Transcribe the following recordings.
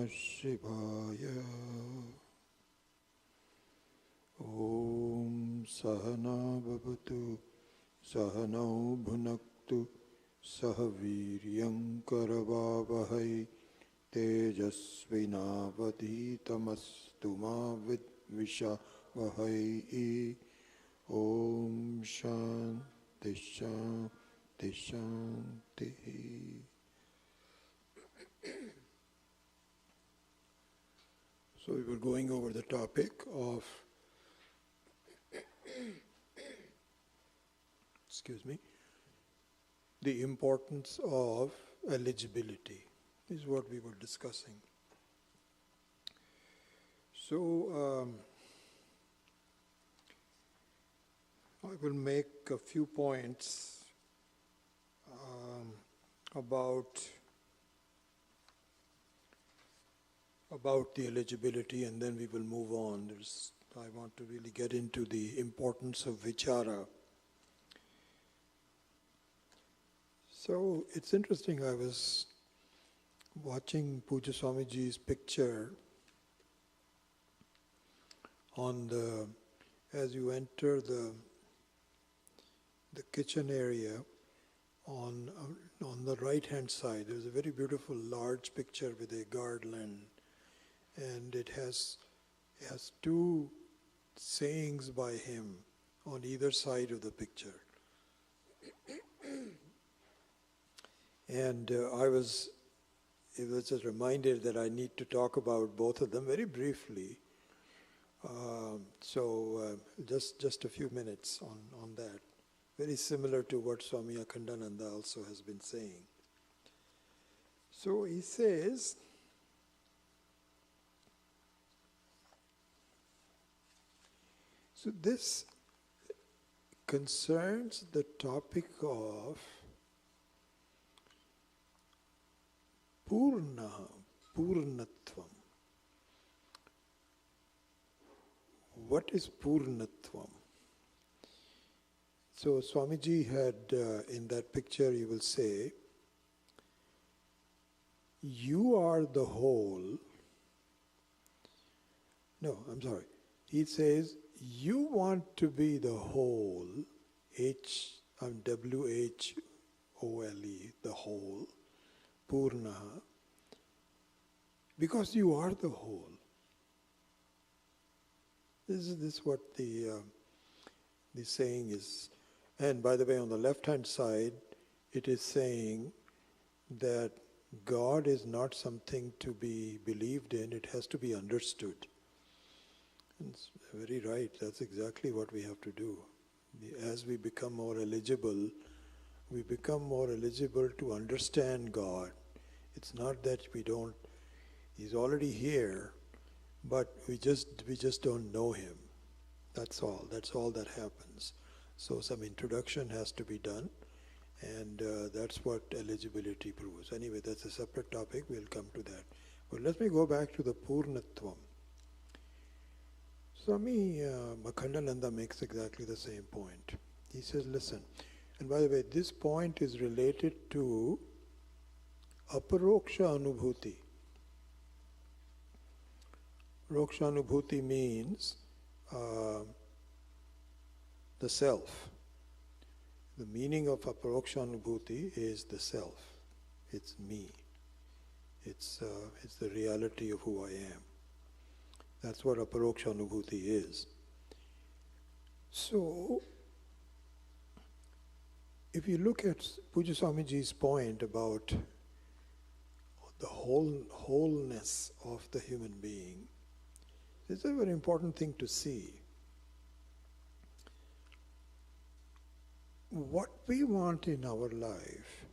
Namah Shivaya. Om Sahana Bhavatu Sahanau Bhunaktu Sahaviryam Karavavahai Tejasvinavadhitamastu ma vidvishavahai. Om Shanti Shanti Shanti. So we were going over the topic of the importance of eligibility is what we were discussing. So I will make a few points about the eligibility, and then we will move on. I want to really get into the importance of vichara. So it's interesting, I was watching Puja Swamiji's picture as you enter the kitchen area, on the right hand side there's a very beautiful large picture with a garland, and it has two sayings by him on either side of the picture. And it was just reminded that I need to talk about both of them very briefly. Just a few minutes on that. Very similar to what Swami Akhandananda also has been saying. So he says, so this concerns the topic of Purnatvam. What is Purnatvam? So Swamiji had, in that picture you will say, you are the whole. No, I'm sorry. He says, you want to be the whole, W-H-O-L-E, the whole, Purnaha, because you are the whole. This is what the saying is. And by the way, on the left-hand side, it is saying that God is not something to be believed in, it has to be understood. And it's very right, that's exactly what we have to do. As we become more eligible to understand God. It's not that we don't, He's already here, but we just don't know Him. That's all that happens. So some introduction has to be done, and that's what eligibility proves. Anyway, that's a separate topic, we'll come to that. But let me go back to the Purnatvam. Swami Akhandananda makes exactly the same point. He says, listen, and by the way, this point is related to Aparokshanubhuti. Aparokshanubhuti means the self. The meaning of Aparokshanubhuti is the self. It's me. It's the reality of who I am. That's what Aparokshanubhuti is. So, if you look at Puja Swamiji's point about the wholeness of the human being, it's a very important thing to see. What we want in our life,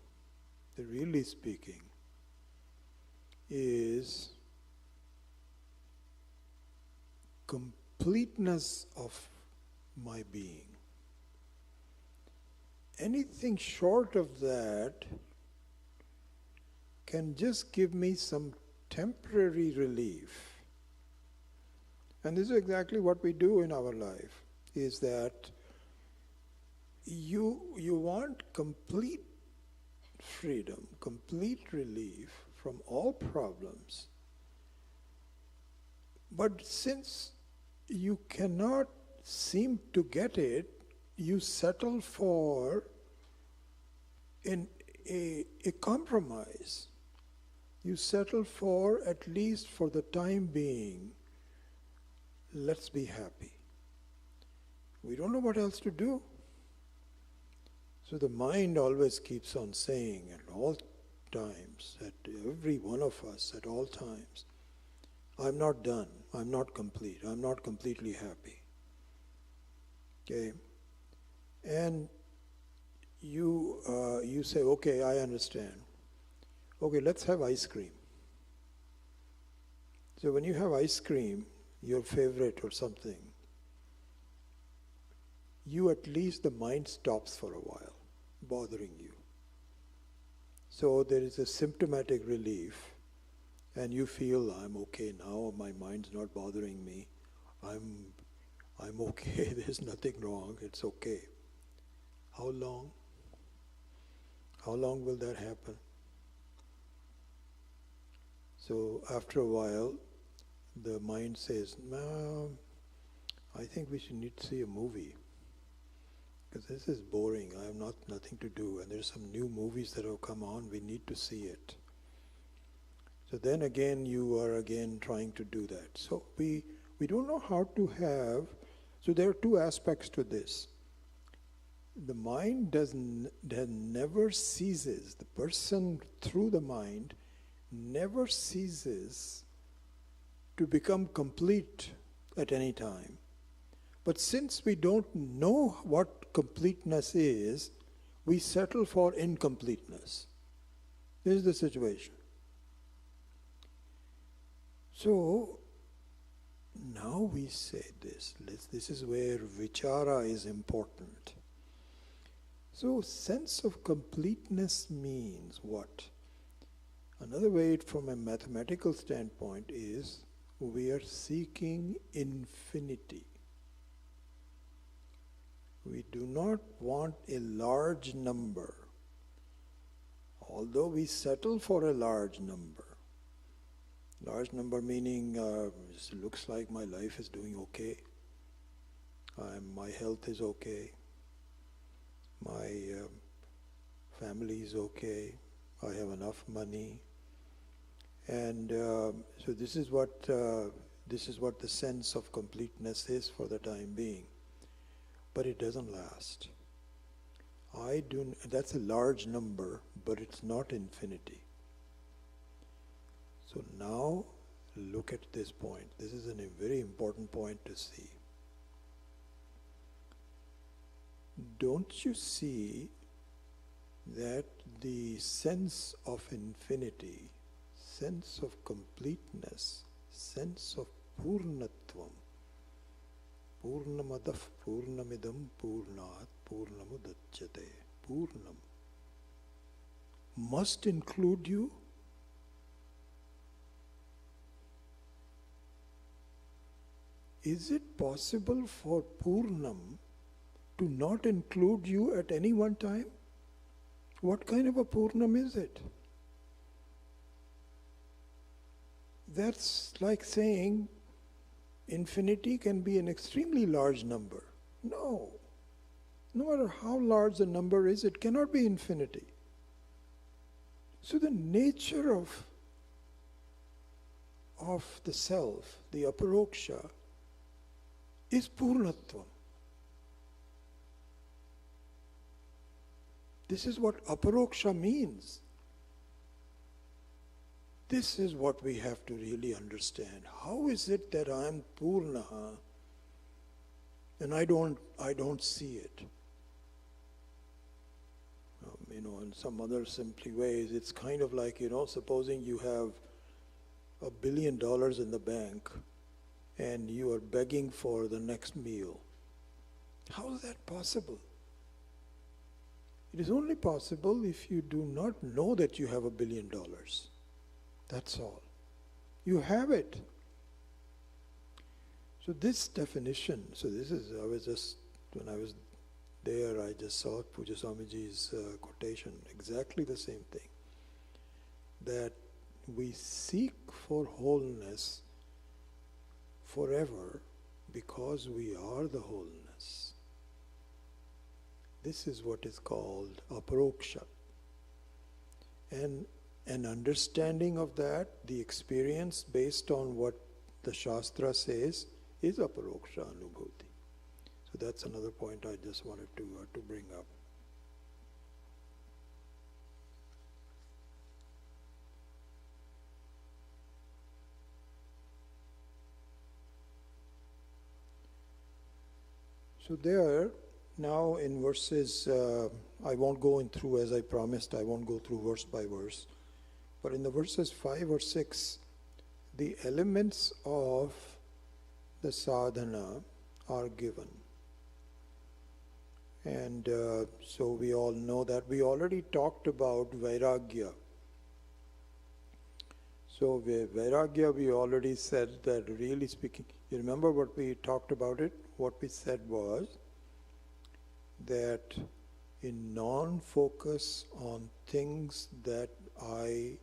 really speaking, is completeness of my being. Anything short of that can just give me some temporary relief. And this is exactly what we do in our life, is that you want complete freedom, complete relief from all problems, But since you cannot seem to get it, you settle for a compromise. You settle for, at least for the time being, let's be happy. We don't know what else to do. So the mind always keeps on saying at all times, at every one of us at all times, I'm not done, I'm not complete, I'm not completely happy. Okay? And you say, okay, I understand. Okay, let's have ice cream. So when you have ice cream, your favorite or something, you at least, the mind stops for a while, bothering you. So there is a symptomatic relief, and you feel, I'm okay now, my mind's not bothering me, I'm okay, there's nothing wrong, it's okay. How long? How long will that happen? So after a while, the mind says, no, I think we should need to see a movie. Because this is boring, I have nothing to do, and there's some new movies that have come on, we need to see it. So then again, you are again trying to do that. So we don't know how to have, so there are two aspects to this. The mind never ceases, the person through the mind never ceases to become complete at any time. But since we don't know what completeness is, we settle for incompleteness. This is the situation. So, now we say this. This is where vichara is important. So, sense of completeness means what? Another way from a mathematical standpoint is we are seeking infinity. We do not want a large number, although we settle for a large number. Large number meaning it looks like my life is doing okay, my health is okay, my family is okay, I have enough money, and so this is what the sense of completeness is for the time being. But it doesn't last. That's a large number, but it's not infinity. So now, look at this point. This is a very important point to see. Don't you see that the sense of infinity, sense of completeness, sense of purnatvam, Purnamadav Purnamidam Purnat Purnamudachyate, Purnam, must include you? Is it possible for Purnam to not include you at any one time? What kind of a Purnam is it? That's like saying infinity can be an extremely large number. No. No matter how large the number is, it cannot be infinity. So the nature of the self, the Aparoksha, is Purnatvam. This is what Aparoksha means. This is what we have to really understand. How is it that I am Purnaha and I don't see it? In some other simply ways, it's kind of like, supposing you have $1 billion in the bank and you are begging for the next meal. How is that possible? It is only possible if you do not know that you have $1 billion. That's all. You have it. So this definition, when I was there, I just saw Puja Swamiji's quotation, exactly the same thing. That we seek for wholeness forever because we are the wholeness. This is what is called Aparoksha. And an understanding of that, the experience based on what the Shastra says, is Aparokshanubhuti. So that's another point I just wanted to bring up. So there, now in verses, I won't go in through as I promised, I won't go through verse by verse. But in the verses 5 or 6, the elements of the sadhana are given. And so we all know that. We already talked about Vairagya. So Vairagya, we already said that, really speaking, you remember what we talked about it? What we said was that in non-focus on things that I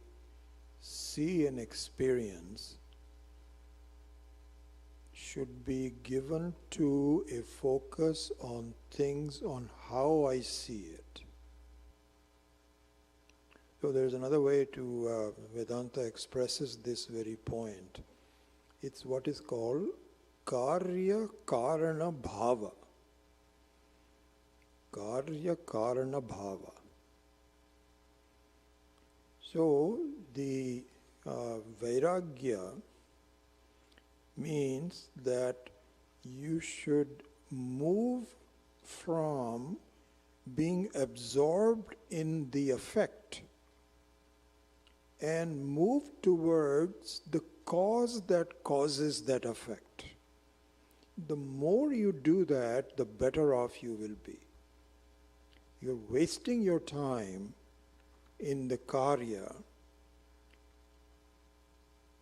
see and experience should be given to a focus on things, on how I see it. So there's another way to, Vedanta expresses this very point. It's what is called Karya Karana Bhava. Karya Karana Bhava. So the Vairagya means that you should move from being absorbed in the effect and move towards the cause that causes that effect. The more you do that, the better off you will be. You're wasting your time in the karya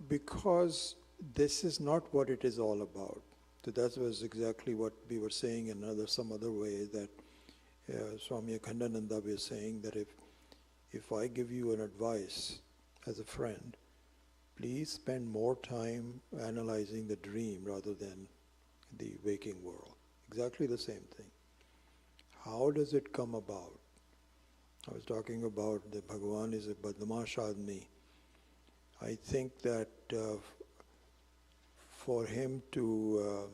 because this is not what it is all about. So that was exactly what we were saying in some other way, that Swami Akhandananda was saying that if I give you an advice as a friend, please spend more time analyzing the dream rather than the waking world. Exactly the same thing. How does it come about? I was talking about the Bhagavan is a Badmash Admi. I think that for him to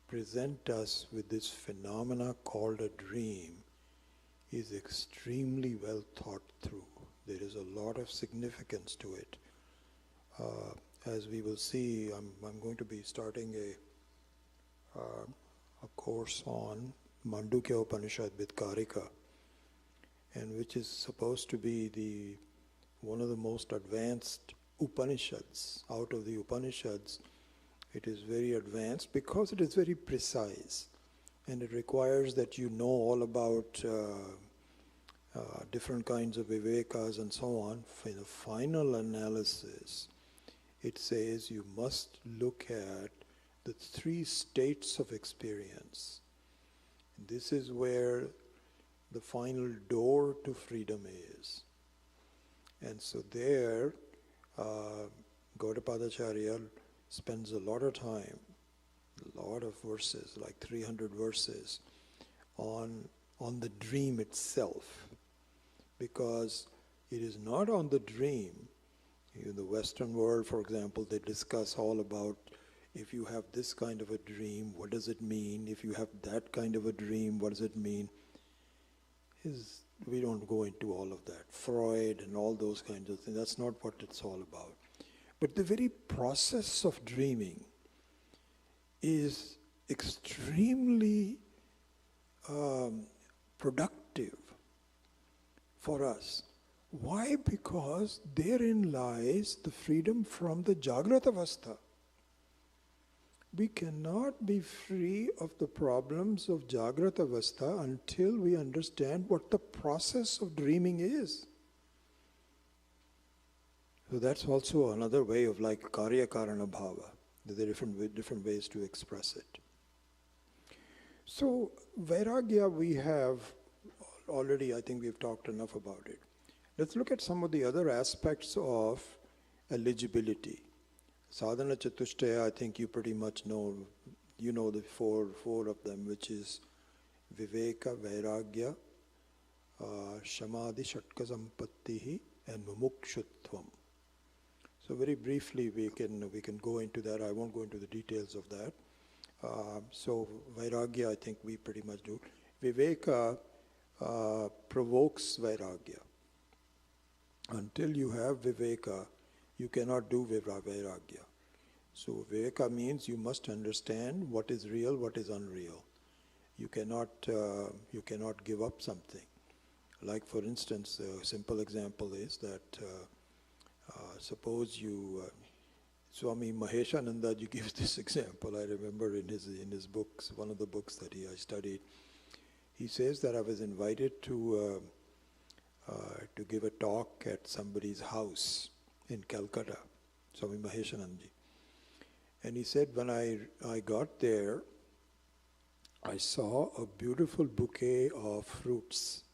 present us with this phenomena called a dream is extremely well thought through. There is a lot of significance to it. As we will see, I'm going to be starting a course on Mandukya Upanishad with Karika, and which is supposed to be one of the most advanced Upanishads. Out of the Upanishads, it is very advanced because it is very precise, and it requires that you know all about different kinds of vivekas and so on. In the final analysis, it says you must look at the 3 states of experience. This is where the final door to freedom is. And so there, Gaudapadacharya spends a lot of time, a lot of verses, like 300 verses, on the dream itself. Because it is not on the dream. In the Western world, for example, they discuss all about, if you have this kind of a dream, what does it mean? If you have that kind of a dream, what does it mean? We don't go into all of that. Freud and all those kinds of things, that's not what it's all about. But the very process of dreaming is extremely productive for us. Why? Because therein lies the freedom from the Jagrata Avastha. We cannot be free of the problems of Jagrata Avastha until we understand what the process of dreaming is. So that's also another way of like Karya Karana Bhava. There are different ways to express it. So Vairagya we have already, I think we've talked enough about it. Let's look at some of the other aspects of eligibility. Sadhana Chatushtaya, I think you pretty much know. You know the four of them, which is Viveka, Vairagya, Shamadhi, Shatka Sampattihi, and Mumukshutvam. So very briefly, we can go into that. I won't go into the details of that. So Vairagya, I think we pretty much do. Viveka provokes Vairagya. Until you have Viveka, you cannot do Vairagya. So Viveka means you must understand what is real, what is unreal. You cannot give up something. Like for instance, a simple example is that suppose you, Swami Maheshananda gives this example. I remember in his books, one of the books that I studied, he says that I was invited to give a talk at somebody's house in Calcutta, Swami Maheshananda. And he said, when I got there, I saw a beautiful bouquet of fruits,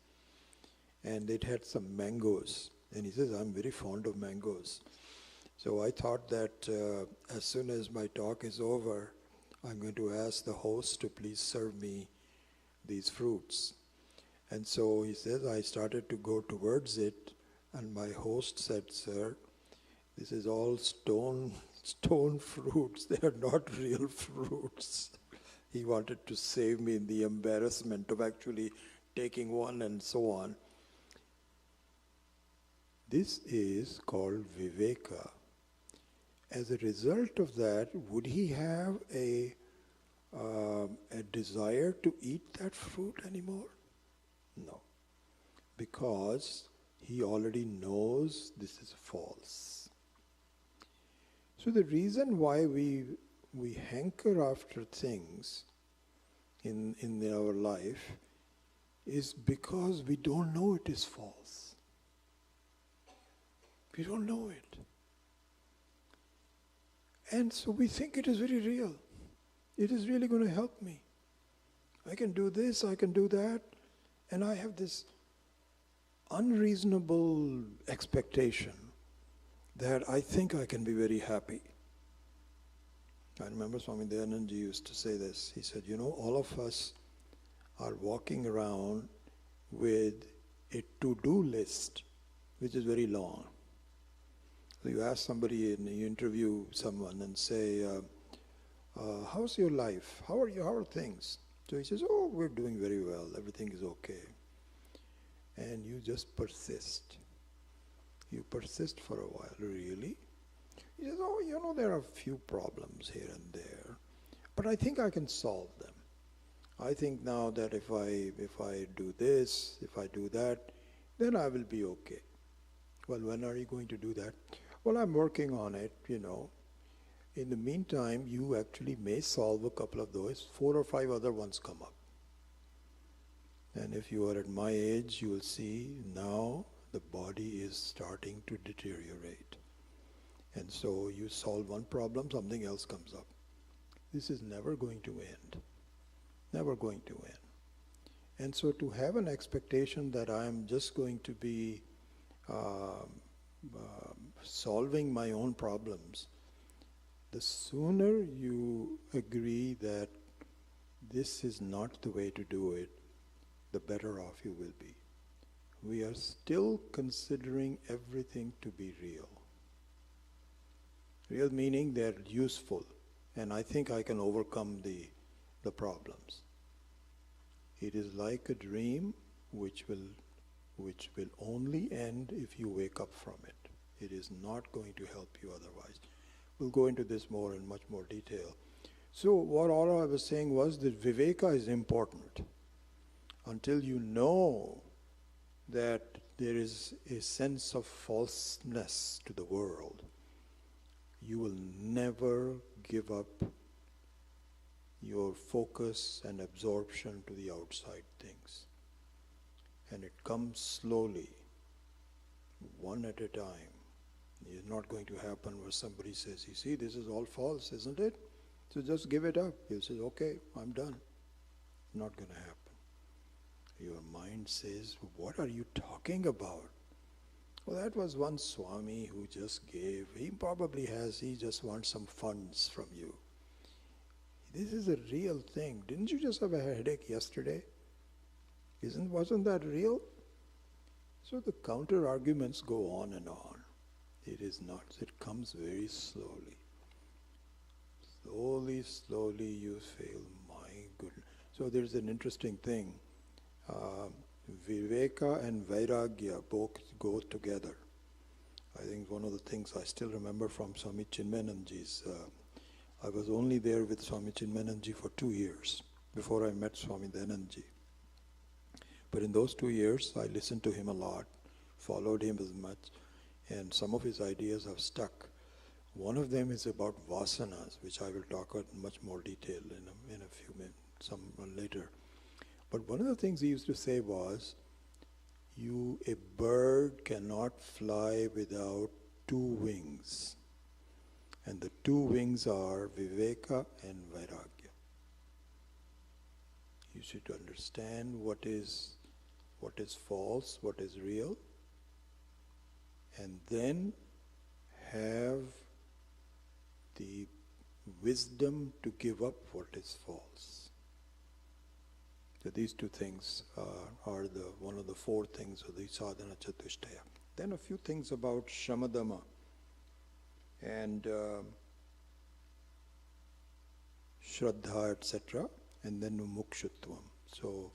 and it had some mangoes. And he says, I'm very fond of mangoes. So I thought that as soon as my talk is over, I'm going to ask the host to please serve me these fruits. And so he says, I started to go towards it, and my host said, sir, this is all stone fruits. They are not real fruits. He wanted to save me in the embarrassment of actually taking one and so on. This is called Viveka. As a result of that, would he have a desire to eat that fruit anymore? No. Because he already knows this is false. So the reason why we hanker after things in our life is because we don't know it is false. We don't know it. And so we think it is very real. It is really going to help me. I can do this, I can do that, and I have this unreasonable expectation that I think I can be very happy. I remember Swami Dayananda used to say this. He said, all of us are walking around with a to-do list, which is very long. So you ask somebody and you interview someone and say, how's your life? How are you? How are things? So he says, oh, we're doing very well. Everything is okay. And you just persist. You persist for a while. Really? He says, oh, there are a few problems here and there, but I think I can solve them. I think now that if I do this, if I do that, then I will be okay. Well, when are you going to do that? Well, I'm working on it, In the meantime, you actually may solve a couple of those, 4 or 5 other ones come up. And if you are at my age, you will see now the body is starting to deteriorate. And so you solve one problem, something else comes up. This is never going to end. Never going to end. And so to have an expectation that I am just going to be solving my own problems, the sooner you agree that this is not the way to do it, the better off you will be. We are still considering everything to be real. Real meaning they're useful, and I think I can overcome the problems. It is like a dream which will only end if you wake up from it. It is not going to help you otherwise. We'll go into this more in much more detail. So what all I was saying was that Viveka is important. Until you know that there is a sense of falseness to the world, you will never give up your focus and absorption to the outside things. And it comes slowly, one at a time. It's not going to happen where somebody says, you see, this is all false, isn't it? So just give it up. You say, okay, I'm done. Not going to happen. Your mind says, what are you talking about? Well, that was one Swami who just gave. He just wants some funds from you. This is a real thing. Didn't you just have a headache yesterday? Wasn't that real? So the counter arguments go on and on. It is not. It comes very slowly. Slowly you feel, my goodness. So there's an interesting thing. Viveka and Vairagya both go together. I think one of the things I still remember from Swami Chinmayananda's, I was only there with Swami Chinmayananda for 2 years before I met Swami Dayananda. But in those 2 years, I listened to him a lot, followed him as much, and some of his ideas have stuck. One of them is about vasanas, which I will talk about in much more detail in a few minutes, some later. But one of the things he used to say was, a bird cannot fly without 2 wings. And the 2 wings are Viveka and Vairagya. You should understand what is false, what is real, and then have the wisdom to give up what is false. So these 2 things are one of the 4 things of the sadhana chatushtaya. Then a few things about shamadama and shraddha, etc., and then mukshutvam. So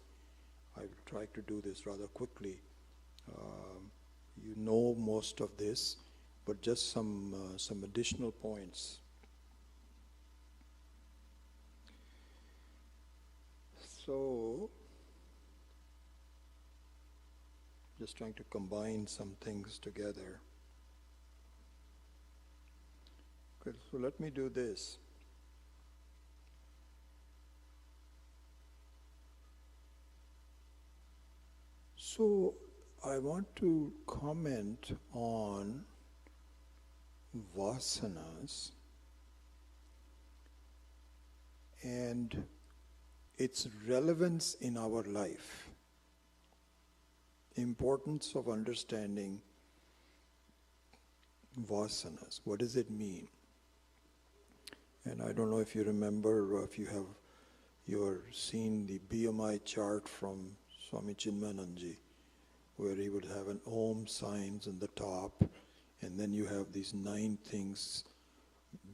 I will try to do this rather quickly. You know most of this, but just some additional points. So, just trying to combine some things together. Okay, so let me do this. So, I want to comment on vasanas and its relevance in our life. Importance of understanding vasanas. What does it mean? And I don't know if you remember or if you're seen the BMI chart from Swami Chinmayananda, where he would have an Om signs on the top, and then you have these 9 things,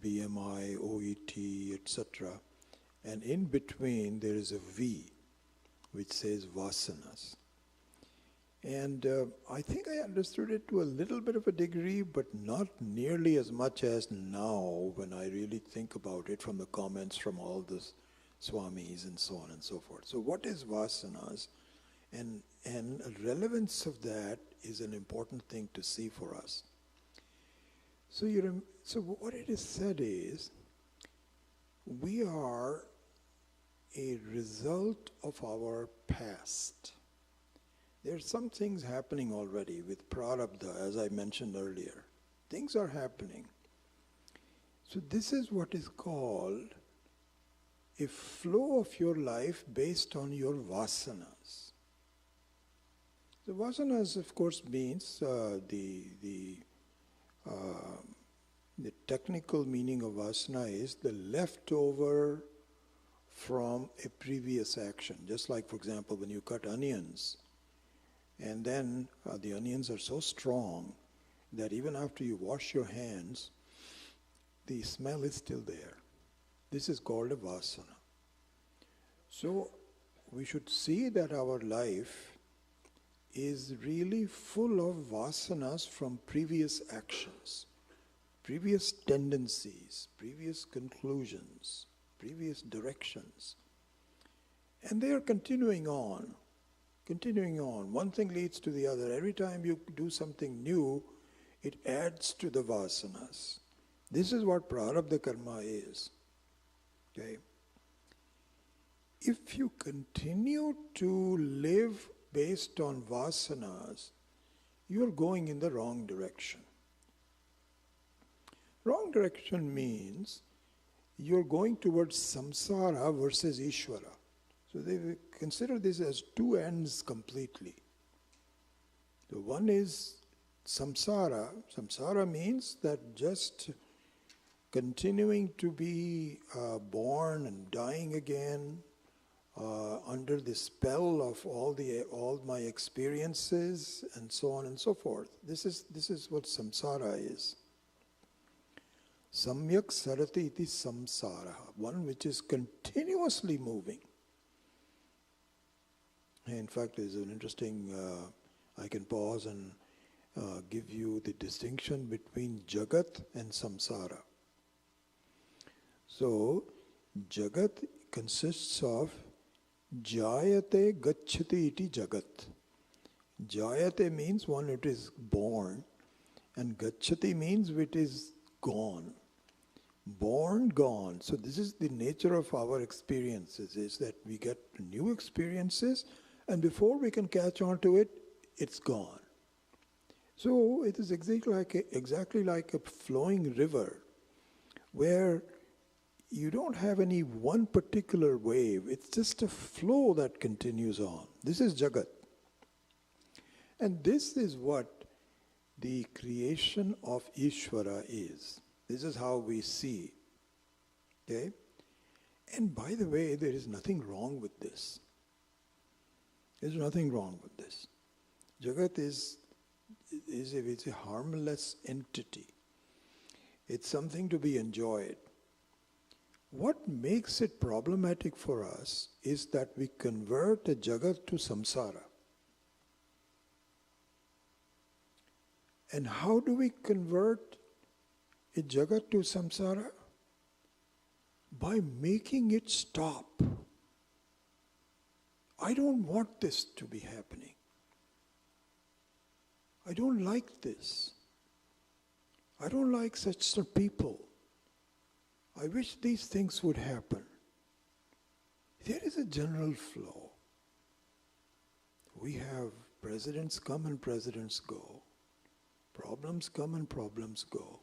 BMI, OET, etc. And in between there is a V, which says vasanas. And I think I understood it to a little bit of a degree, but not nearly as much as now when I really think about it from the comments from all the Swamis and so on and so forth. So what is vasanas? And a relevance of that is an important thing to see for us. So what it is said is, we are a result of our past. There are some things happening already with prarabdha, as I mentioned earlier. Things are happening. So this is what is called a flow of your life based on your vasanas. The vasanas, of course, means the technical meaning of vasana is the leftover from a previous action. Just like, for example, when you cut onions, and then the onions are so strong that even after you wash your hands, the smell is still there. This is called a vasana. So we should see that our life is really full of vasanas from previous actions, previous tendencies, previous conclusions, previous directions. And they are continuing on. One thing leads to the other. Every time you do something new, it adds to the vasanas. This is what prarabdha karma is. Okay? If you continue to live based on vasanas, you're going in the wrong direction. Wrong direction means you're going towards samsara versus Ishvara. So they consider this as 2 ends completely. The one is Samsara means that just continuing to be born and dying again under the spell of all my experiences and so on and so forth. This is what samsara is. Samyak sarati iti samsara, one which is continuously moving. In fact, there's an interesting, I can pause and give you the distinction between Jagat and Samsara. So, Jagat consists of Jayate Gacchati iti Jagat. Jayate means one it is born, and Gacchati means it is gone. Born, gone. So this is the nature of our experiences, is that we get new experiences, and before we can catch on to it, it's gone. So it is exactly like a flowing river, where you don't have any one particular wave. It's just a flow that continues on. This is Jagat. And this is what the creation of Ishvara is. This is how we see. Okay? And by the way, there is nothing wrong with this. There's nothing wrong with this. Jagat is a harmless entity. It's something to be enjoyed. What makes it problematic for us is that we convert a Jagat to samsara. And how do we convert a Jagat to samsara? By making it stop. I don't want this to be happening. I don't like this. I don't like such people. I wish these things would happen. There is a general flow. We have presidents come and presidents go. Problems come and problems go.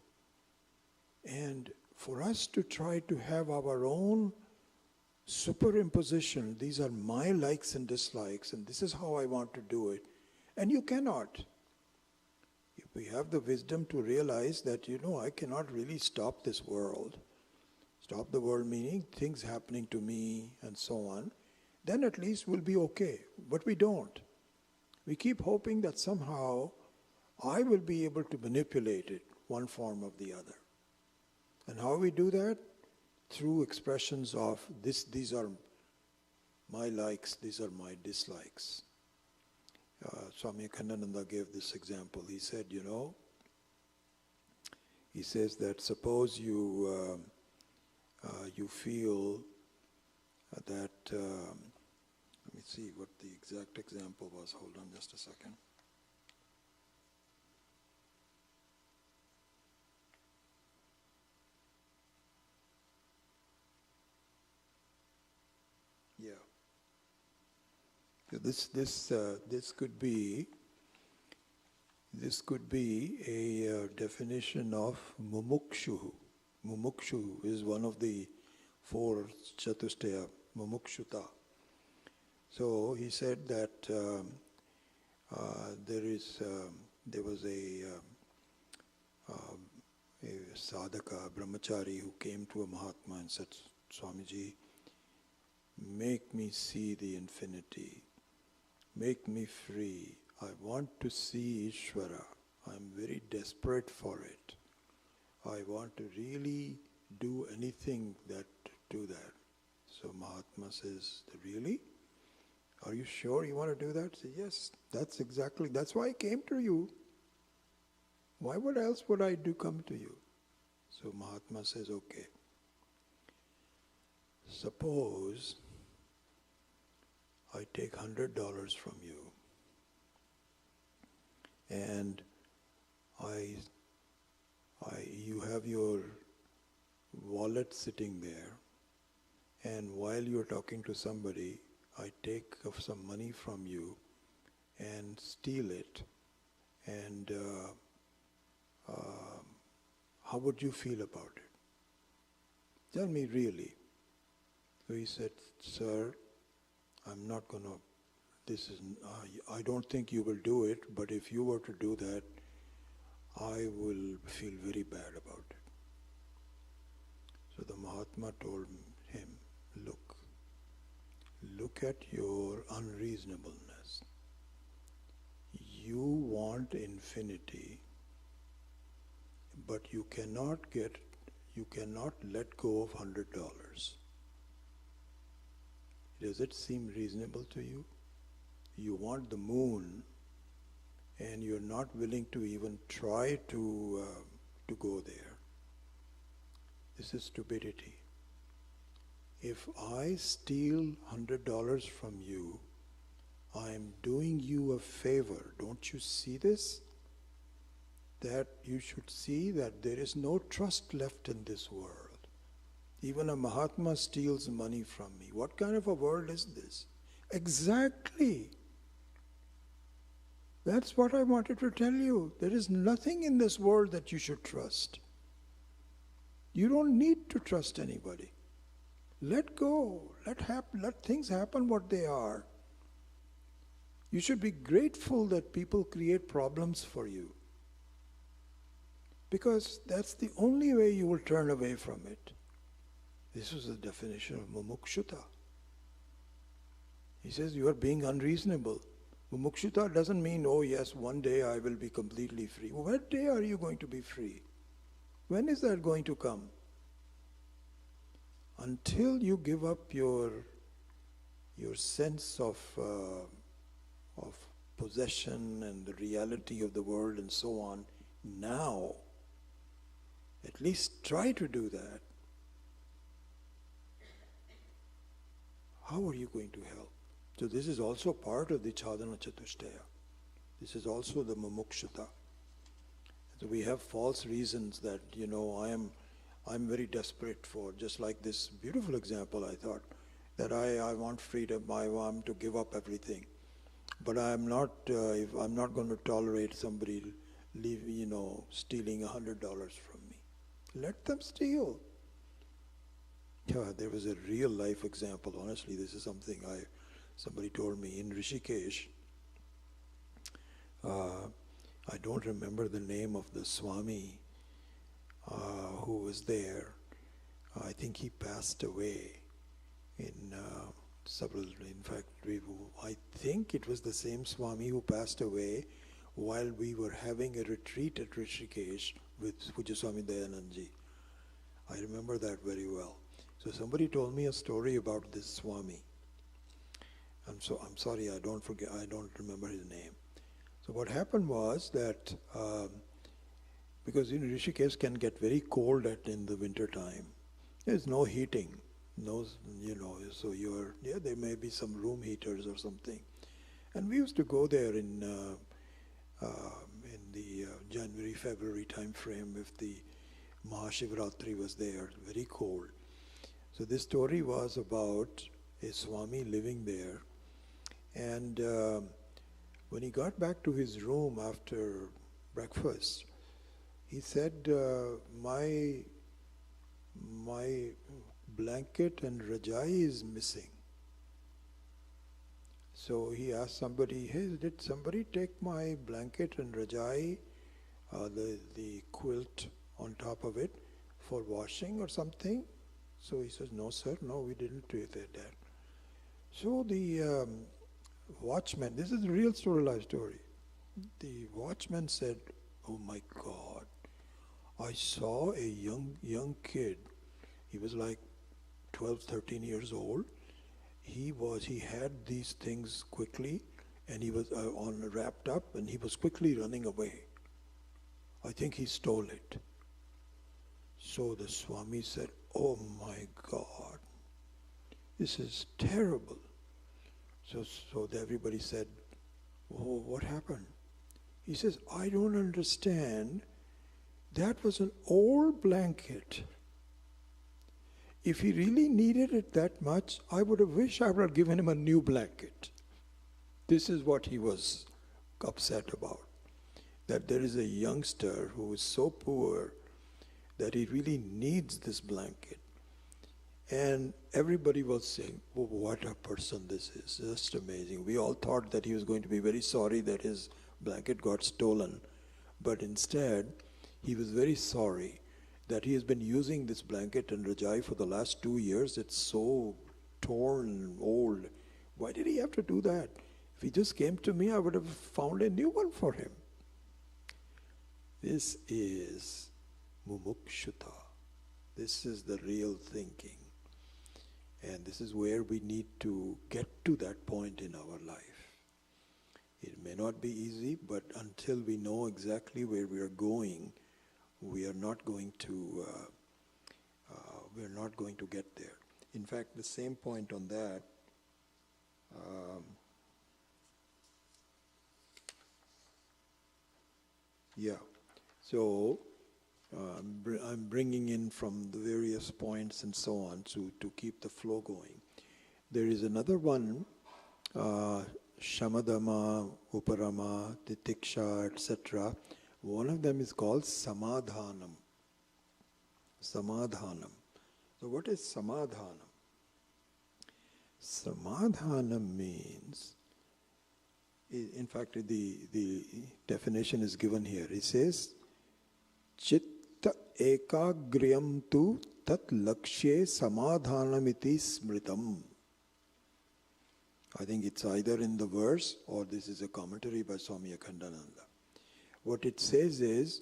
And for us to try to have our own superimposition, these are my likes and dislikes, and this is how I want to do it, and you cannot. If we have the wisdom to realize that, I cannot really stop this world. Stop the world meaning things happening to me and so on, then at least we'll be okay. But we don't. We keep hoping that somehow I will be able to manipulate it, one form or the other. And how we do that? Through expressions of these are my likes, these are my dislikes. Swami Akhandananda gave this example. He said, he says that suppose you feel that, let me see what the exact example was. Hold on just a second. Yeah. This could be a definition of mumukshu. Mumukshu is one of the four chatushtaya, mumukshuta. So he said that there was a sadhaka, a brahmachari who came to a Mahatma and said, Swamiji, make me see the infinity. Make me free. I want to see Ishvara. I'm very desperate for it. I want to really do anything to do that. So Mahatma says, really? Are you sure you want to do that? I say, yes, that's why I came to you. Why else would I come to you? So Mahatma says, okay. Suppose I take $100 from you and you have your wallet sitting there, and while you're talking to somebody, I take some money from you and steal it, and how would you feel about it? Tell me really. So he said, sir, I'm not going to, I don't think you will do it, but if you were to do that, I will feel very bad about it. So the Mahatma told him, look at your unreasonableness. You want infinity, but you cannot let go of $100. Does it seem reasonable to you? You want the moon, and you're not willing to even try to go there. This is stupidity. If I steal $100 from you, I am doing you a favor. Don't you see this? That you should see that there is no trust left in this world. Even a Mahatma steals money from me. What kind of a world is this? Exactly. That's what I wanted to tell you. There is nothing in this world that you should trust. You don't need to trust anybody. Let go. Let things happen what they are. You should be grateful that people create problems for you, because that's the only way you will turn away from it. This is the definition of mumukshuta. He says you are being unreasonable. Mumukshuta doesn't mean, oh yes, one day I will be completely free. What day are you going to be free? When is that going to come? Until you give up your sense of possession and the reality of the world and so on, now, at least try to do that. How are you going to help? So this is also part of the Chadana Chatushtaya. This is also the mumukshata. So we have false reasons that, I'm very desperate for, just like this beautiful example I thought, that I want freedom, I want to give up everything. But I'm not going to tolerate somebody stealing $100 from me. Let them steal. Yeah, there was a real life example. Honestly, this is something somebody told me in Rishikesh. I don't remember the name of the Swami who was there. I think he passed away in fact, I think it was the same Swami who passed away while we were having a retreat at Rishikesh with Pujya Swami Dayanandji. I remember that very well. So somebody told me a story about this Swami. I'm sorry, I don't remember his name. So what happened was that because Rishikesh can get very cold in the winter time. There's no heating. So there may be some room heaters or something. And we used to go there in the January, February time frame if the Mahashivratri was there, very cold. So this story was about a Swami living there. And when he got back to his room after breakfast, he said, my blanket and rajai is missing. So he asked somebody, hey, did somebody take my blanket and rajai, the quilt on top of it, for washing or something? So he says, no sir, no, we didn't do that. So the watchman, this is a real story, life story. The watchman said, oh my God, I saw a young kid. He was like 12, 13 years old. He had these things quickly, and he was wrapped up, and he was quickly running away. I think he stole it. So the Swami said, oh my God, this is terrible. So everybody said, oh, what happened? He says, I don't understand. That was an old blanket. If he really needed it that much, I would have given him a new blanket. This is what he was upset about. That there is a youngster who is so poor that he really needs this blanket. And everybody was saying, oh, what a person this is. Just amazing. We all thought that he was going to be very sorry that his blanket got stolen. But instead, he was very sorry that he has been using this blanket and rajai for the last 2 years. It's so torn and old. Why did he have to do that? If he just came to me, I would have found a new one for him. This is mumukshuta. This is the real thinking. And this is where we need to get to that point in our life. It may not be easy, but until we know exactly where we are going, we are not going to get there. In fact, the same point on that. So I'm bringing in from the various points and so on to keep the flow going. There is another one, Shamadama, Uparama, Titiksha, etc. One of them is called Samadhanam. Samadhanam. So what is Samadhanam? Samadhanam means, in fact the definition is given here. It says, Chitta ekagryam tu tat lakshye samadhanamiti smritam. I think it's either in the verse or this is a commentary by Swami Akhandananda. What it says is,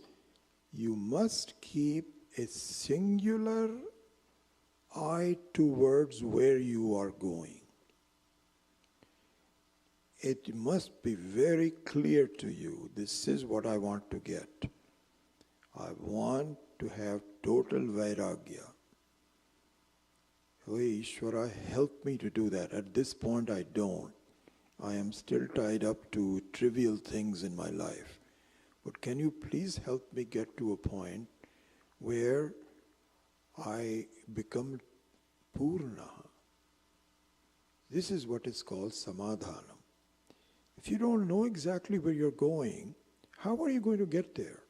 you must keep a singular eye towards where you are going. It must be very clear to you, this is what I want to get. I want to have total vairagya. Oh Ishvara, help me to do that. At this point I don't. I am still tied up to trivial things in my life. But can you please help me get to a point where I become Purna? This is what is called Samadhanam. If you don't know exactly where you're going, how are you going to get there?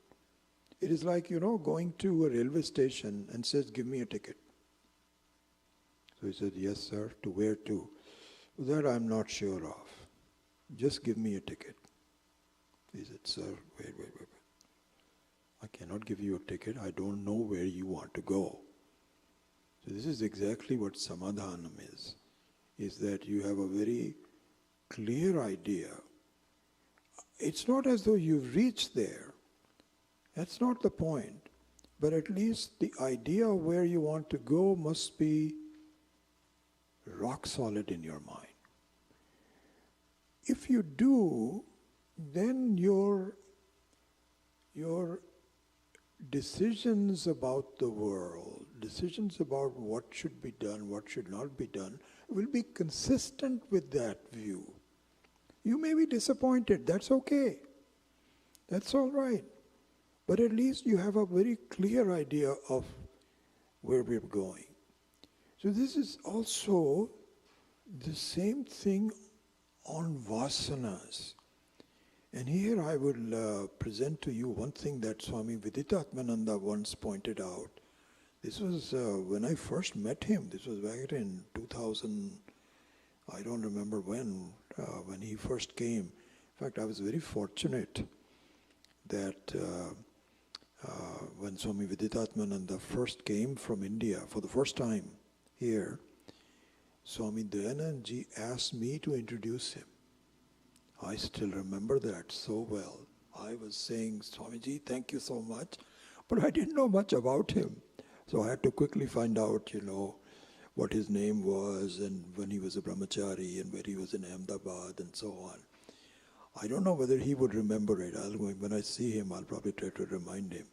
It is like, going to a railway station and says, give me a ticket. So he said, yes sir, to where to? That I'm not sure of. Just give me a ticket. He said, sir, wait. I cannot give you a ticket. I don't know where you want to go. So this is exactly what Samadhanam is that you have a very clear idea. It's not as though you've reached there. That's not the point. But at least the idea of where you want to go must be rock solid in your mind. If you do, then your decisions about the world, decisions about what should be done, what should not be done, will be consistent with that view. You may be disappointed, that's okay. That's all right. But at least you have a very clear idea of where we're going. So this is also the same thing on vasanas. And here I will present to you one thing that Swami Viditatmananda once pointed out. This was when I first met him. This was back in 2000, I don't remember when he first came. In fact, I was very fortunate that when Swami Viditatmananda first came from India for the first time here, Swami Dayanandji asked me to introduce him. I still remember that so well. I was saying, Swamiji, thank you so much, but I didn't know much about him. So I had to quickly find out, what his name was and when he was a brahmachari and where he was in Ahmedabad and so on. I don't know whether he would remember it. When I see him, I'll probably try to remind him.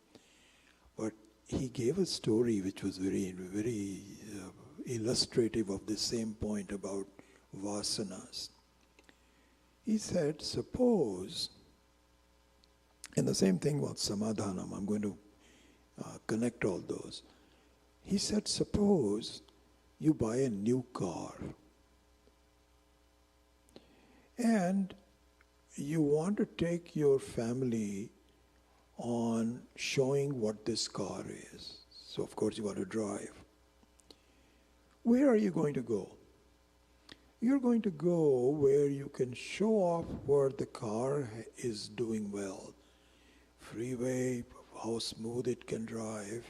But he gave a story which was very, very illustrative of the same point about vasanas. He said, suppose, and the same thing about Samadhanam, I'm going to connect all those. He said, suppose you buy a new car and you want to take your family on showing what this car is. So of course you want to drive. Where are you going to go? You're going to go where you can show off where the car is doing well. freeway, how smooth it can drive,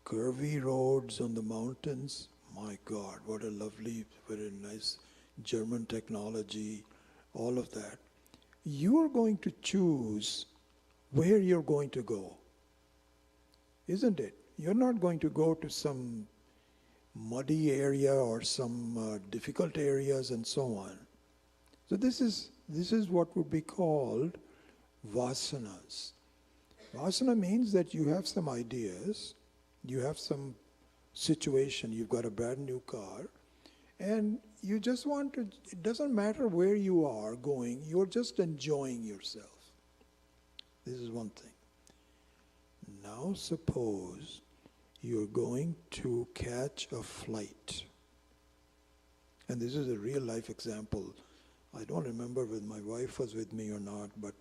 curvy roads on the mountains. My God, what a lovely, very nice German technology, all of that. You are going to choose where you're going to go, isn't it? You're not going to go to some muddy area or some difficult areas and so on. So this is what would be called vasanas. Vasana means that you have some ideas, you have some situation, you've got a brand new car, and you just want to, it doesn't matter where you are going, you're just enjoying yourself. This is one thing. Now suppose you're going to catch a flight. And this is a real life example. I don't remember whether my wife was with me or not, but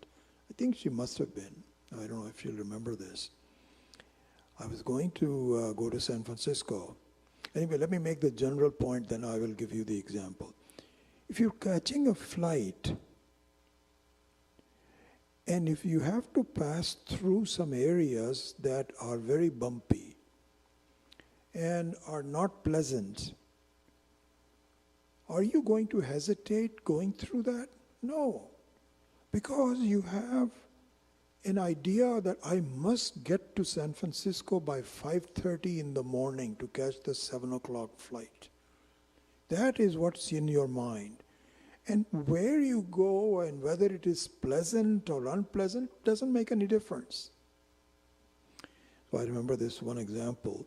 I think she must have been. I don't know if you'll remember this. I was going to go to San Francisco. Anyway, let me make the general point, then I will give you the example. If you're catching a flight, and if you have to pass through some areas that are very bumpy and are not pleasant, are you going to hesitate going through that? No, because you have an idea that I must get to San Francisco by 5:30 in the morning to catch the 7 o'clock flight. That is what's in your mind. And where you go and whether it is pleasant or unpleasant doesn't make any difference. So I remember this one example.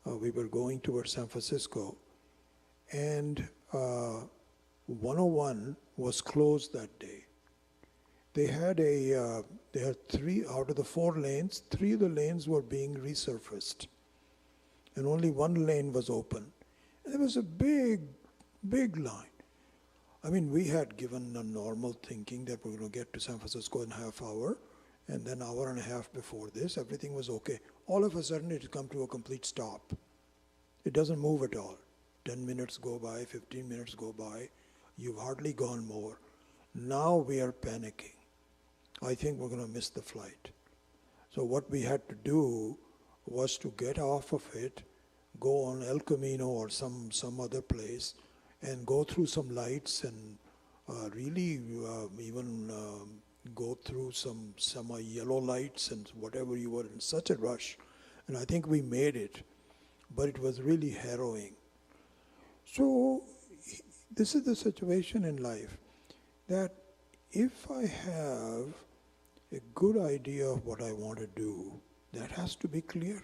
We were going towards San Francisco, and 101 was closed that day. They had 3 out of the 4 lanes, 3 of the lanes were being resurfaced, and only 1 lane was open. And there was a big, big line. I mean, we had given a normal thinking that we're going to get to San Francisco in half hour, and then hour and a half before this, everything was okay. All of a sudden, it had come to a complete stop. It doesn't move at all. 10 minutes go by, 15 minutes go by, you've hardly gone more. Now we are panicking. I think we're going to miss the flight. So what we had to do was to get off of it, go on El Camino or some other place, and go through some lights and really even go through some semi-yellow lights and whatever. You were in such a rush. And I think we made it, but it was really harrowing. So this is the situation in life, that if I have a good idea of what I want to do, that has to be clear.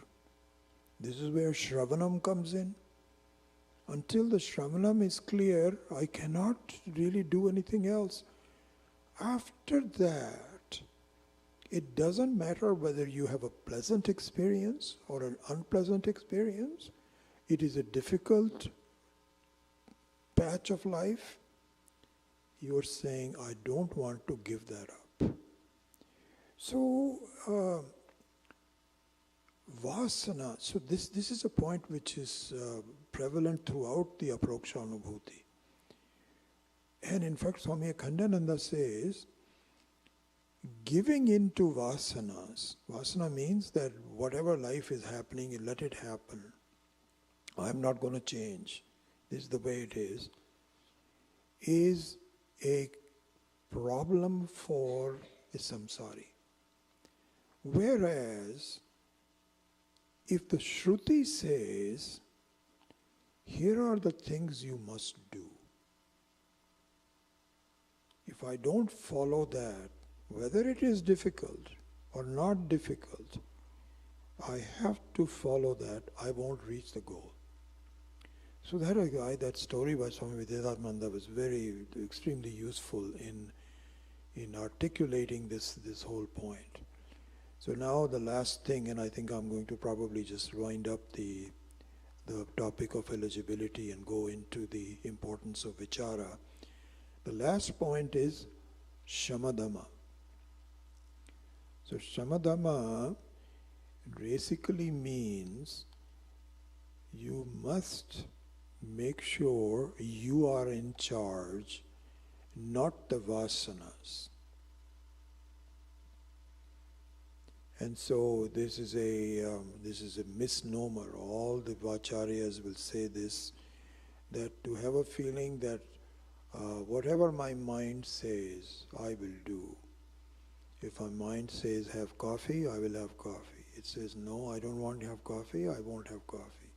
This is where Shravanam comes in. Until the Shravanam is clear, I cannot really do anything else. After that, it doesn't matter whether you have a pleasant experience or an unpleasant experience. It is a difficult patch of life. You are saying, I don't want to give that up. So, vasana, so this is a point which is prevalent throughout the Aparokshanubhuti. And in fact, Swami Akhandananda says, giving into vasanas, vasana means that whatever life is happening, let it happen. I'm not going to change. This is the way it is a problem for a samsari. Whereas, if the Shruti says, here are the things you must do, if I don't follow that, whether it is difficult or not difficult, I have to follow that, I won't reach the goal. So that story by Swami Vijay was very, extremely useful in articulating this whole point. So now the last thing, and I think I'm going to probably just wind up the topic of eligibility and go into the importance of vichara. The last point is shamadhamma. So shamadhamma basically means you must make sure you are in charge, not the vasanas. And so this is a misnomer. All the Vacharyas will say this, that to have a feeling that whatever my mind says, I will do. If my mind says have coffee, I will have coffee. It says no, I don't want to have coffee, I won't have coffee.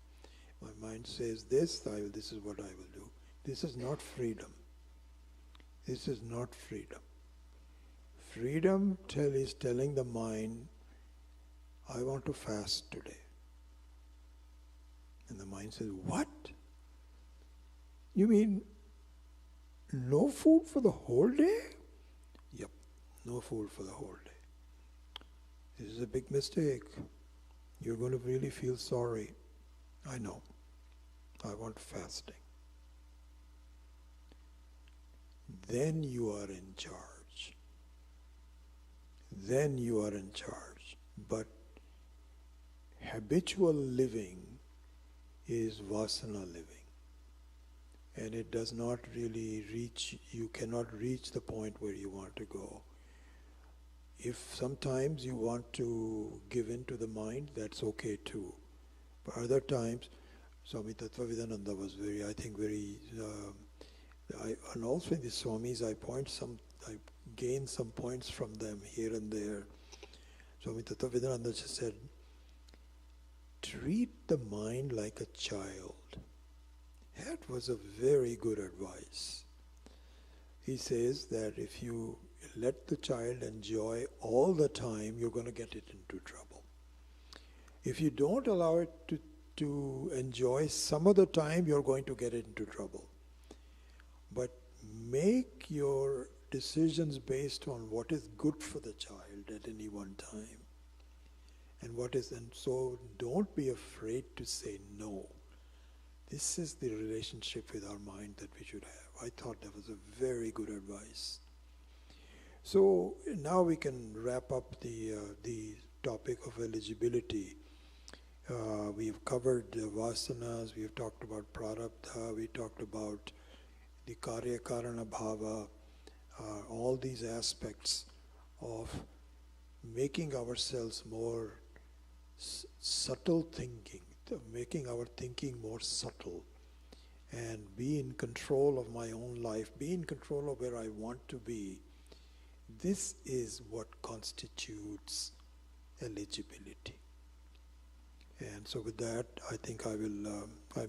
My mind says this, this is what I will do. This is not freedom. This is not freedom. Freedom is telling the mind, I want to fast today. And the mind says, what? You mean no food for the whole day? Yep, no food for the whole day. This is a big mistake. You're going to really feel sorry. I know. I want fasting. Then you are in charge. Then you are in charge. But habitual living is vasana living. And it does not really you cannot reach the point where you want to go. If sometimes you want to give in to the mind, that's okay too. But other times, Swami Vedananda was and also in the Swamis, I gained some points from them here and there. Swami Vedananda just said, treat the mind like a child. That was a very good advice. He says that if you let the child enjoy all the time, you're going to get it into trouble. If you don't allow it to enjoy some of the time, you're going to get it into trouble. But make your decisions based on what is good for the child at any one time. And so don't be afraid to say no. This is the relationship with our mind that we should have. I thought that was a very good advice. So now we can wrap up the topic of eligibility. We've covered the vasanas, we've talked about prarabdha, we talked about the karya karana bhava, all these aspects of making ourselves more subtle thinking, making our thinking more subtle, and be in control of my own life, be in control of where I want to be. This is what constitutes eligibility. And so with that, I think I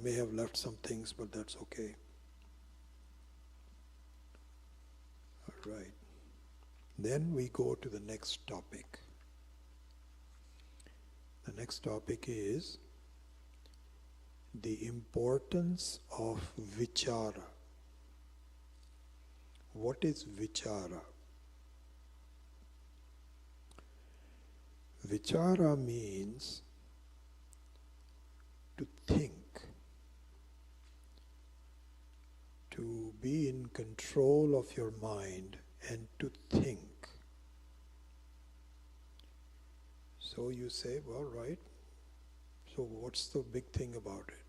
may have left some things, but that's okay. All right. Then we go to the next topic. The next topic is the importance of vichara. What is vichara? Vichara means to think, to be in control of your mind and to think. So you say, well, right, so what's the big thing about it?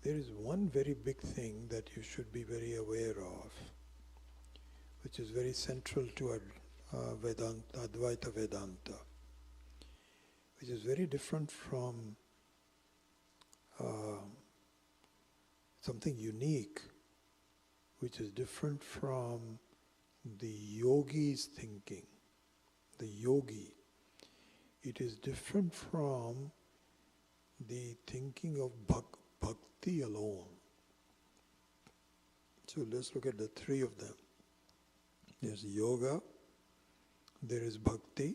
There is one very big thing that you should be very aware of, which is very central to Vedanta, Advaita Vedanta, which is very different from something unique, which is different from the yogi's thinking. The yogi. It is different from the thinking of bhakti alone. So let's look at the three of them. There's yoga, there is bhakti,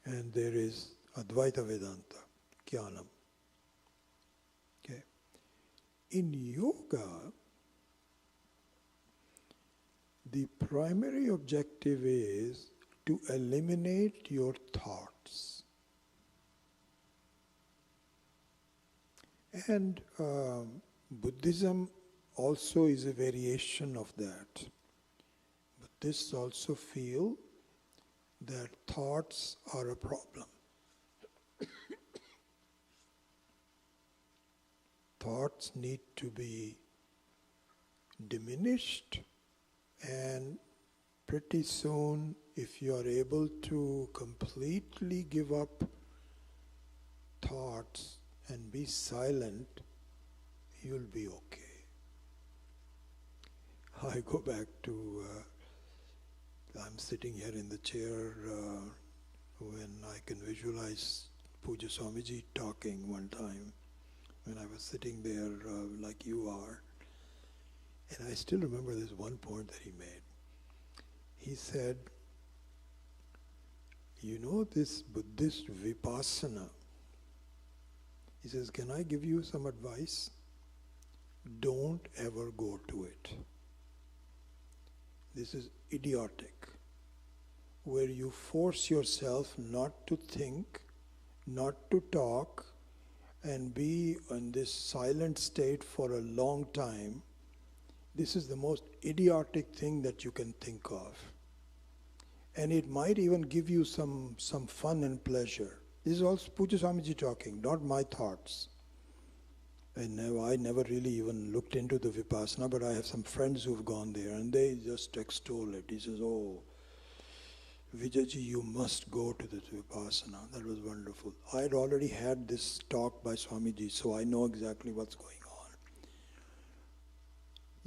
and there is Advaita Vedanta, Jnanam. Okay. In yoga, the primary objective is to eliminate your thoughts. And Buddhism also is a variation of that. Buddhists also feel that thoughts are a problem. Thoughts need to be diminished, and pretty soon if you are able to completely give up thoughts and be silent, you'll be okay. I go back to, I'm sitting here in the chair when I can visualize Puja Swamiji talking one time, when I was sitting there like you are. And I still remember this one point that he made. He said, you know this Buddhist vipassana, he says, can I give you some advice? Don't ever go to it. This is idiotic, where you force yourself not to think, not to talk, and be in this silent state for a long time. This is the most idiotic thing that you can think of. And it might even give you some fun and pleasure. This is also Puja Swamiji talking, not my thoughts. I never really even looked into the Vipassana, but I have some friends who've gone there and they just extol it. He says, oh, Vijayji, you must go to the Vipassana. That was wonderful. I had already had this talk by Swamiji, so I know exactly what's going on.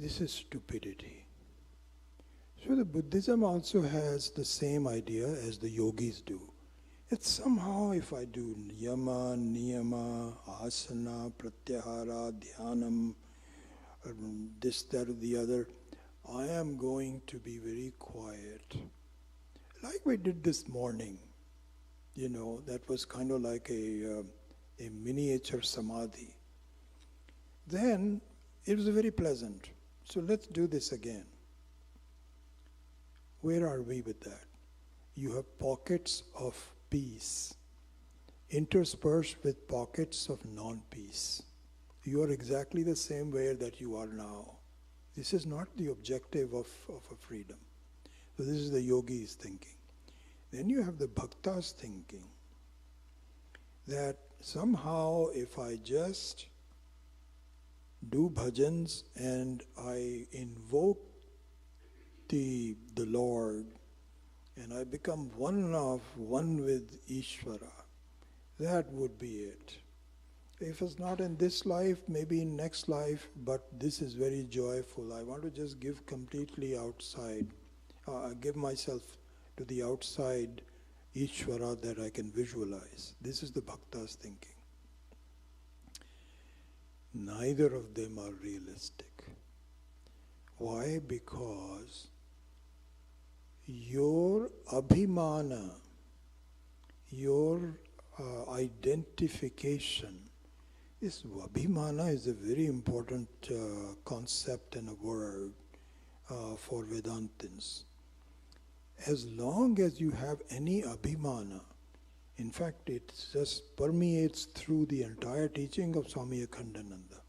This is stupidity. So the Buddhism also has the same idea as the yogis do. It's somehow if I do yama, niyama, asana, pratyahara, dhyanam, this, that or the other, I am going to be very quiet. Like we did this morning, that was kind of like a miniature samadhi. Then it was very pleasant. So let's do this again. Where are we with that? You have pockets of peace interspersed with pockets of non-peace. You are exactly the same way that you are now. This is not the objective of a freedom. So this is the yogi's thinking. Then you have the bhakta's thinking that somehow if I just do bhajans and I invoke the Lord and I become one with Ishvara, that would be it. If it's not in this life, maybe in next life, but this is very joyful. I want to just give completely outside, give myself to the outside Ishvara that I can visualize. This is the bhakta's thinking. Neither of them are realistic. Why? Because your abhimana, your identification, this abhimana is a very important concept and a word for Vedantins. As long as you have any abhimana, in fact it just permeates through the entire teaching of Swami Akhandananda.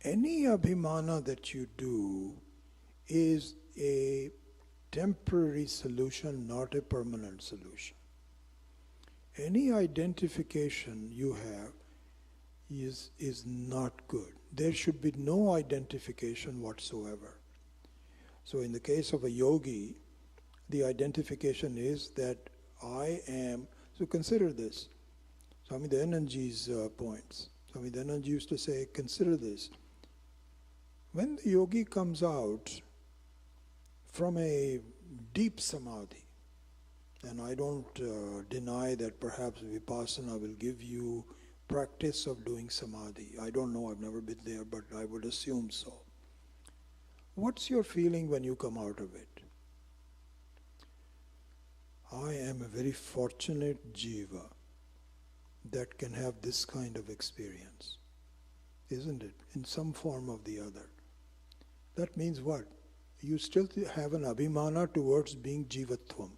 Any abhimana that you do is a temporary solution, not a permanent solution. Any identification you have is not good. There should be no identification whatsoever. So in the case of a yogi, the identification is that I am, so consider this. Swami Dayanandaji's points. Swami Dayanandaji used to say, consider this. When the yogi comes out from a deep samadhi, and I don't deny that perhaps vipassana will give you practice of doing samadhi. I don't know, I've never been there, but I would assume so. What's your feeling when you come out of it? I am a very fortunate jiva that can have this kind of experience, isn't it? In some form or the other. That means what? You still have an abhimana towards being jivatvam.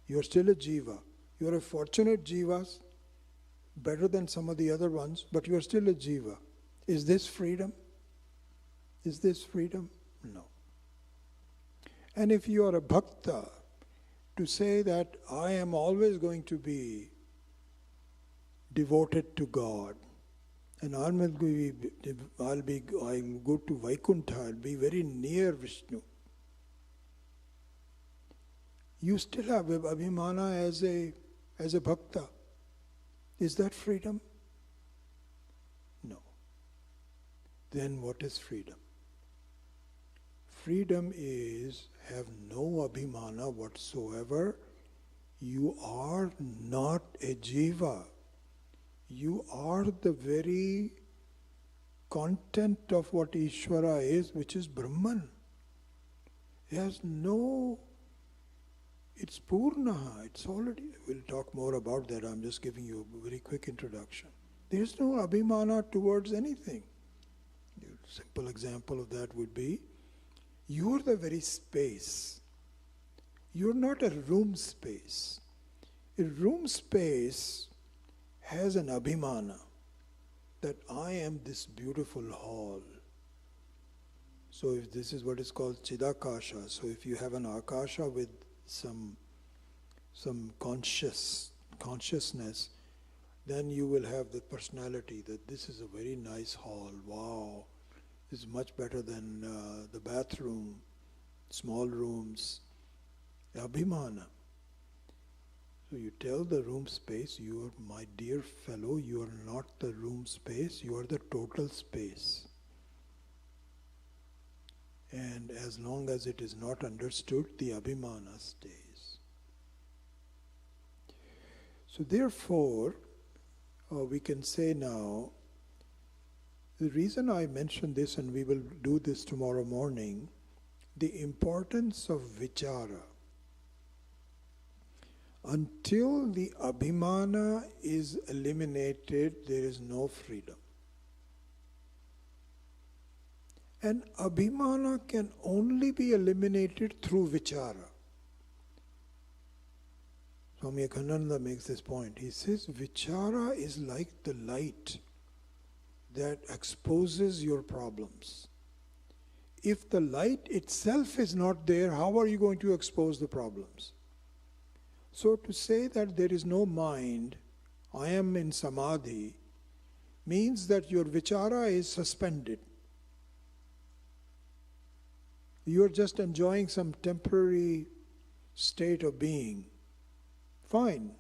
You're still a jiva. You're a fortunate jiva, better than some of the other ones, but you're still a jiva. Is this freedom? Is this freedom? No. And if you are a bhakta, to say that I am always going to be devoted to God, and I'll go to Vaikuntha, I'll be very near Vishnu. You still have abhimana as a bhakta. Is that freedom? No. Then what is freedom? Freedom is have no abhimana whatsoever. You are not a jiva. You are the very content of what Ishvara is, which is Brahman. It has no, it's Purnaha, it's already, we'll talk more about that, I'm just giving you a very quick introduction. There's no abhimana towards anything. A simple example of that would be, you're the very space. You're not a room space. A room space has an abhimana that I am this beautiful hall. So if this is what is called Chidakasha, so if you have an Akasha with some consciousness, then you will have the personality that this is a very nice hall, wow, this is much better than the bathroom, small rooms, abhimana. So you tell the room space, you are my dear fellow, you are not the room space, you are the total space. And as long as it is not understood, the abhimana stays. So therefore, we can say now, the reason I mentioned this, and we will do this tomorrow morning, the importance of vichara. Until the abhimana is eliminated, there is no freedom. And abhimana can only be eliminated through vichara. Swami Akhandananda makes this point. He says, vichara is like the light that exposes your problems. If the light itself is not there, how are you going to expose the problems? So to say that there is no mind, I am in samadhi, means that your vichara is suspended. You are just enjoying some temporary state of being. Fine.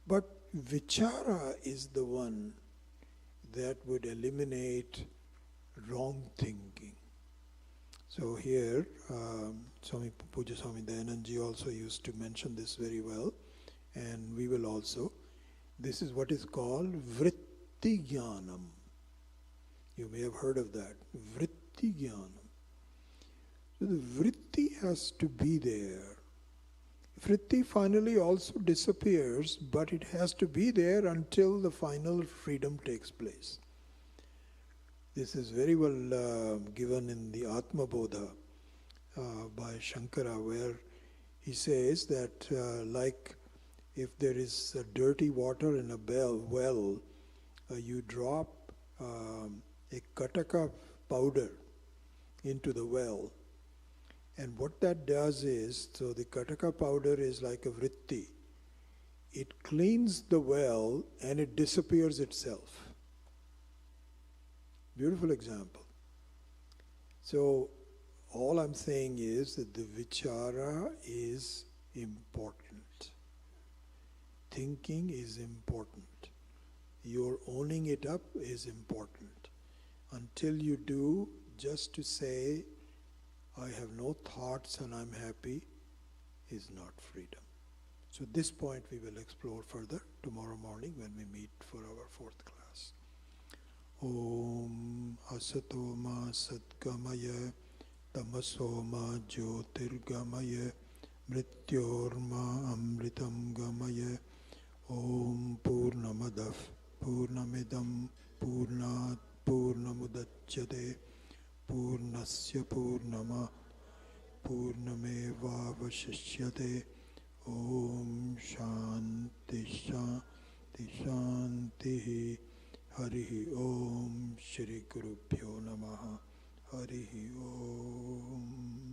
But vichara is the one that would eliminate wrong thinking. So here, Swami Puja Swami Dayananji also used to mention this very well, and we will also. This is what is called vritti jnanam. You may have heard of that. Vritti jnanam. So the vritti has to be there. Vritti finally also disappears, but it has to be there until the final freedom takes place. This is very well given in the Atma Bodha by Shankara, where he says that like if there is dirty water in a well, you drop a kataka powder into the well. And what that does is, so the kataka powder is like a vritti. It cleans the well and it disappears itself. Beautiful example. So all I'm saying is that the vichara is important. Thinking is important. Your owning it up is important. Until you do, just to say, I have no thoughts and I'm happy, is not freedom. So this point we will explore further tomorrow morning when we meet for our fourth class. Om Asato Ma Satgamaya Tamaso Ma Jyotirgamaya Mrityorma Amritam Gamaya Om Purnamadav Purnamidam Purnat Purnamudachyate Purnasya Purnama Purnameva Vashishyate Om Shanti Shanti Shanti Harihi Om Shri Gurubhyo Namaha Harihi Om